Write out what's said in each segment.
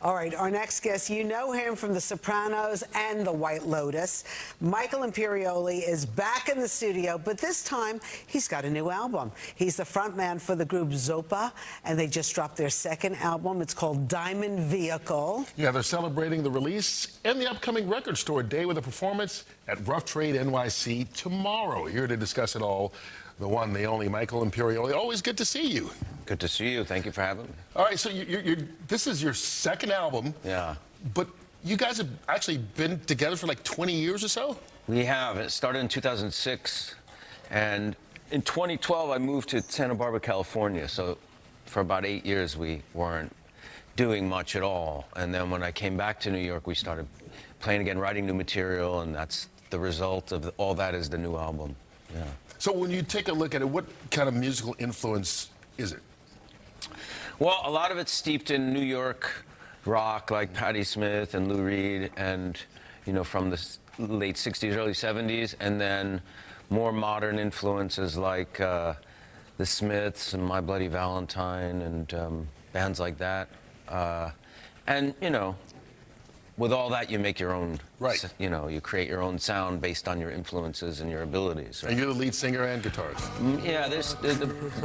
All right, our next guest, you know him from The Sopranos and The White Lotus. Michael Imperioli is back in the studio, but this time he's got a new album. He's the frontman for the group Zopa, and they just dropped their second album. It's called Diamond Vehicle. Yeah, they're celebrating the release and the upcoming record store day with a performance at Rough Trade NYC tomorrow. Here to discuss it all, the one, the only, Michael Imperioli. Always good to see you. Good to see you. Thank you for having me. All right, so this is your second album. Yeah. But you guys have actually been together for like 20 years or so? We have. It started in 2006, and in 2012 I moved to Santa Barbara, California. So for about 8 years we weren't doing much at all. And then when I came back to New York, we started playing again, writing new material, and that's the result of all that is the new album. Yeah. So when you take a look at it, what kind of musical influence is it? Well, a lot of it's steeped in New York rock, like Patti Smith and Lou Reed, and, you know, from the late 60s, early 70s, and then more modern influences like the Smiths and My Bloody Valentine and bands like that. And, you know, with all that, you make your own, right. You know, you create your own sound based on your influences and your abilities. Right? And you're the lead singer and guitarist. Yeah, there's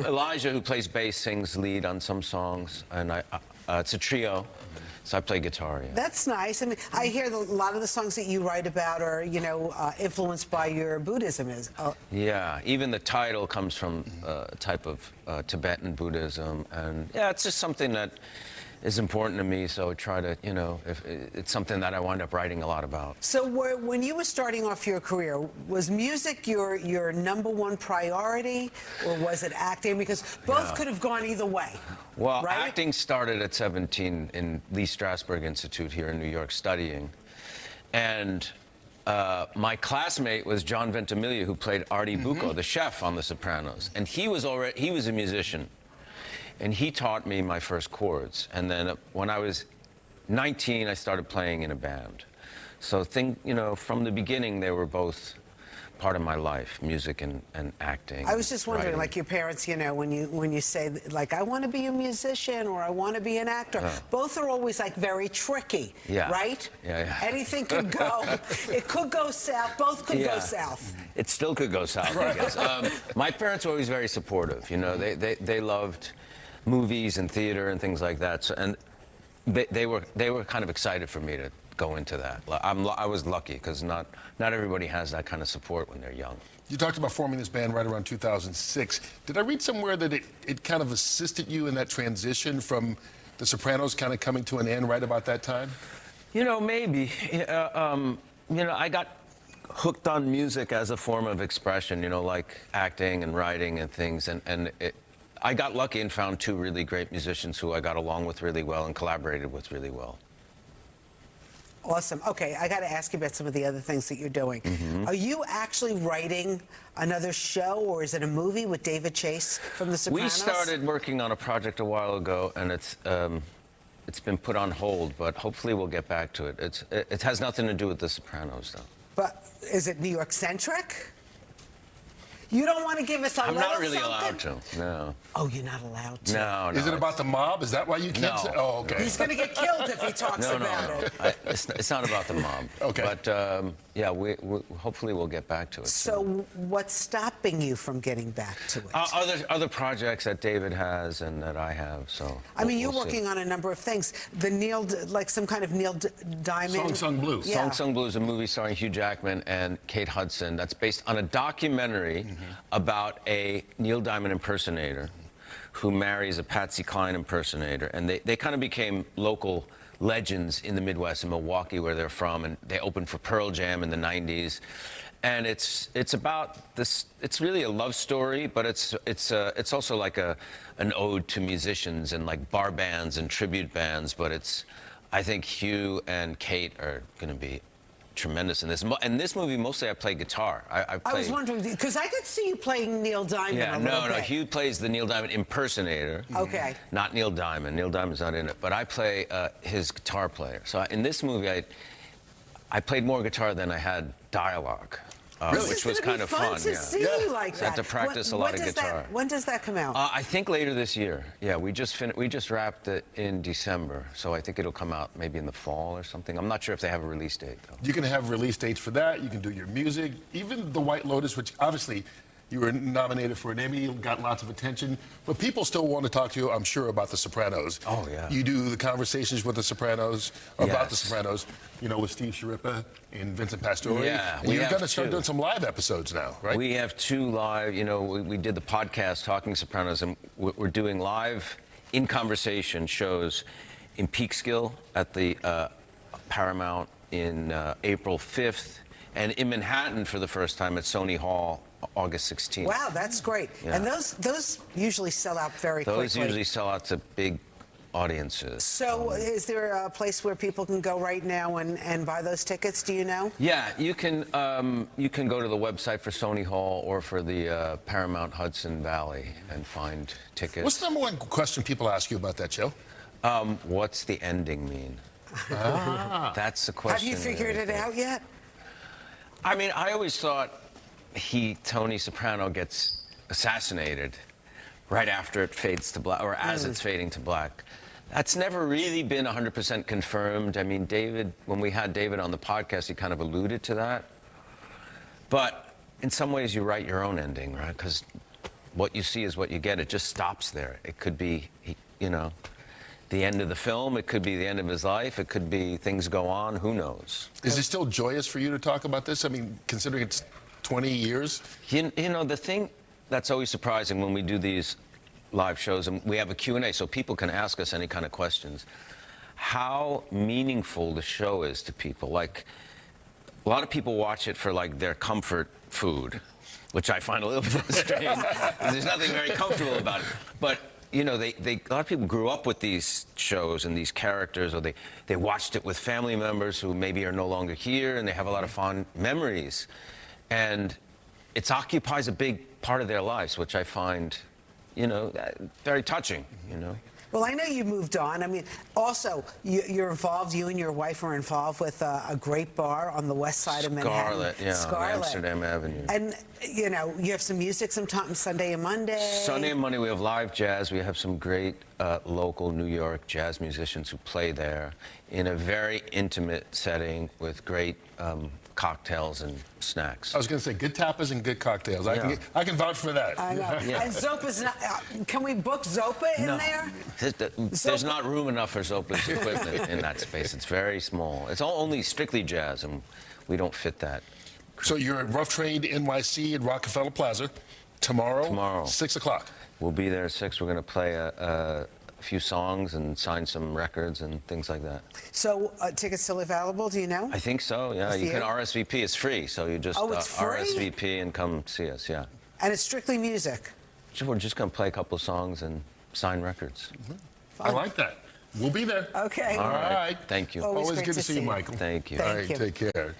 Elijah, who plays bass, sings lead on some songs, and it's a trio, so I play guitar. Yeah. That's nice. I mean, I hear a lot of the songs that you write about are, you know, influenced by your Buddhism. Yeah, even the title comes from a type of Tibetan Buddhism, and yeah, it's just something that is important to me, so I try to, you know, if it's something that I wind up writing a lot about. So when you were starting off your career, was music your #1 priority, or was it acting? Because both could have gone either way. Well, right? Acting started at 17 in Lee Strasberg Institute here in New York studying. And my classmate was John Ventimiglia, who played Artie Bucco, the chef on The Sopranos. And he was a musician. And he taught me my first chords. And then when I was 19, I started playing in a band. So you know, from the beginning, they were both part of my life, music and acting. I was just wondering, writing. like your parents, you know, when you say, like, I want to be a musician or I want to be an actor, both are always, like, very tricky, right? Yeah. Anything could go. It could go south. Both could go south. It still could go south, I guess. My parents were always very supportive. You know, they loved movies and theater and things like that. So, and they were kind of excited for me to go into that. I was lucky because not everybody has that kind of support when they're young. You talked about forming this band right around 2006. Did I read somewhere that it kind of assisted you in that transition from The Sopranos kind of coming to an end right about that time? You know, maybe. You know, I got hooked on music as a form of expression, you know, like acting and writing and things, and I got lucky and found two really great musicians who I got along with really well and collaborated with really well. Awesome. Okay, I got to ask you about some of the other things that you're doing. Are you actually writing another show, or is it a movie with David Chase from The Sopranos? We started working on a project a while ago, and it's been put on hold, but hopefully we'll get back to it. It has nothing to do with The Sopranos, though. But is it New York-centric? You don't want to give us a little something? I'm not really allowed to, no. Oh, you're not allowed to? No. Is it about the mob? Is that why you can't say? Oh, okay. He's going to get killed if he talks about it. It's not about the mob. Okay. But, yeah, hopefully we'll get back to it. So what's stopping you from getting back to it? Other projects that David has and that I have, so I mean, you're working on a number of things. Like some kind of Neil Diamond. Song Sung Blues. Yeah. Song Sung Blues, a movie starring Hugh Jackman and Kate Hudson. That's based on a documentary about a Neil Diamond impersonator who marries a Patsy Cline impersonator. And they kind of became local legends in the Midwest, in Milwaukee, where they're from. And they opened for Pearl Jam in the 90s. And it's about this. It's really a love story, but it's also like an ode to musicians and like bar bands and tribute bands. But I think Hugh and Kate are going to be tremendous in this. In this movie, mostly I play guitar. I was wondering, because I could see you playing Neil Diamond a little bit. Hugh plays the Neil Diamond impersonator. Okay. Not Neil Diamond. Neil Diamond's not in it, but I play his guitar player. So in this movie, I played more guitar than I had dialogue. which was kind of fun. To see you like I that. had to practice a lot of guitar. When does that come out? I think later this year. Yeah, we just wrapped it in December, so I think it'll come out maybe in the fall or something. I'm not sure if they have a release date though. You can have release dates for that. You can do your music, even The White Lotus, which obviously you were nominated for an Emmy, got lots of attention, but people still want to talk to you, I'm sure, about The Sopranos. Oh, yeah. You do the conversations with The Sopranos, about Yes. The Sopranos, you know, with Steve Sciarippa and Vincent Pastore. Yeah, And we you're have going to start two. doing some live episodes now, right? We have 2 live, you know, we did the podcast Talking Sopranos, and we're doing live in conversation shows in Peekskill at the Paramount in April 5th, and in Manhattan for the first time at Sony Hall August 16th. Wow, that's great. Yeah. And those usually sell out very quickly. Those usually sell out to big audiences. So is there a place where people can go right now and buy those tickets? Do you know? Yeah, you can go to the website for Sony Hall or for the Paramount Hudson Valley and find tickets. What's the number one question people ask you about that show? What's the ending mean? That's the Have question. you figured it out yet? I mean, I always thought Tony Soprano gets assassinated right after it fades to black, or as it's fading to black. That's never really been 100% confirmed. I mean, David, when we had David on the podcast, he kind of alluded to that. But in some ways, you write your own ending, right? Because what you see is what you get. It just stops there. It could be, you know, the end of the film. It could be the end of his life. It could be things go on. Who knows? Is it still joyous for you to talk about this? I mean, considering it's 20 years? You know, the thing that's always surprising when we do these live shows, and we have a Q&A so people can ask us any kind of questions, how meaningful the show is to people. Like, a lot of people watch it for, like, their comfort food, which I find a little bit strange. There's nothing very comfortable about it. But, you know, a lot of people grew up with these shows and these characters, or they watched it with family members who maybe are no longer here, and they have a lot of fond memories. And it occupies a big part of their lives, which I find, you know, very touching, you know. Well, I know you moved on. I mean, also, you're involved, you and your wife are involved with a great bar on the west side of Manhattan. Scarlet, yeah, Scarlet. on Amsterdam Avenue. And, you know, you have some music sometimes Sunday and Monday. Sunday and Monday we have live jazz. We have some great local New York jazz musicians who play there in a very intimate setting with great cocktails and snacks. I was going to say, good tapas and good cocktails. Yeah. I can vouch for that. I know. Yeah. And Zopa's not, can we book Zopa in No. there? There's not room enough for Zopa's equipment in that space. It's very small. It's only strictly jazz, and we don't fit that. So you're at Rough Trade NYC at Rockefeller Plaza tomorrow. 6 o'clock. We'll be there at 6. We're going to play a few songs and sign some records and things like that. So tickets still available, do you know? I think so, yeah. You can RSVP. It's free, so you just it's free? RSVP and come see us, yeah. And it's strictly music. So we're just going to play a couple of songs and sign records. I like that. We'll be there. Okay. All right. Thank you. Always Always great good to to see see you, you. Michael. Thank you. All Thank right, you. take care.